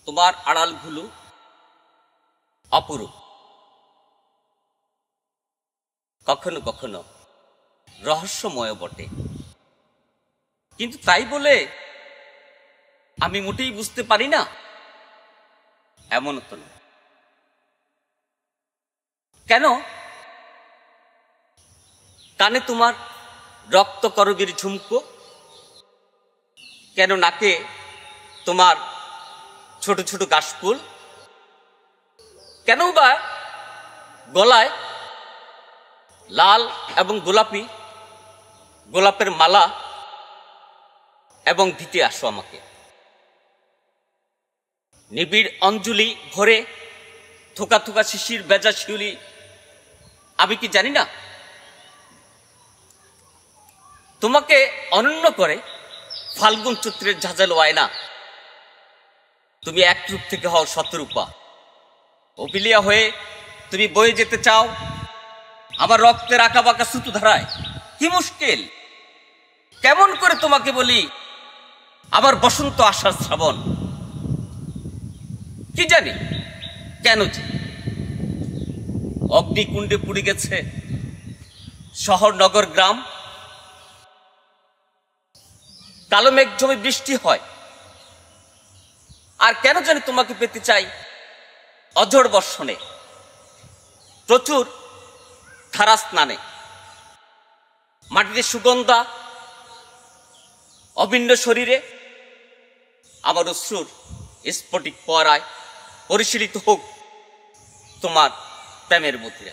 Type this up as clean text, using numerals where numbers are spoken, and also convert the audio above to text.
তোমার আড়ালগুলো অপরূপ, কখনো কখনো রহস্যময় বটে, কিন্তু তাই বলে আমি মোটেই বুঝতে পারি না এমন তো না। কেন? কানে তোমার রক্ত করবীর ঝুমকো, কেন নাকে তোমার ছোট ছোট কাশফুল, কেন বা গলায় লাল এবং গোলাপি গোলাপের মালা এবং দিতে আসো আমাকে নিবিড় অঞ্জলি ভরে থোকা থোকা শিশির বেজা শিউলি। আমি কি জানি না তোমাকে অনন্য করে ফাল্গুন চৈত্রের ঝাঁঝালো আয়না। তুমি এক রূপ থেকে হও শতরূপা, অপিলিয়া হয়ে তুমি বয়ে যেতে চাও আমার রক্তের আঁকা বাঁকা সুতো ধারায়। কি মুশকিল, কেমন করে তোমাকে বলি আবার বসন্ত আষাঢ় শ্রাবণ। কি জানি কেন যে অগ্নিকুণ্ডে পুড়ে গেছে শহর নগর গ্রাম, কালো মেঘ জমে বৃষ্টি হয়, আর কেন জানি তোমাকে পেতে চাই অঝড় বর্ষণে, প্রচুর ধারা স্নানে, মাটিতে সুগন্ধা অভিন্ন শরীরে আমার অশ্রুর স্ফটিক পরায় পরিশীলিত হোক তোমার প্রেমের মধ্যে।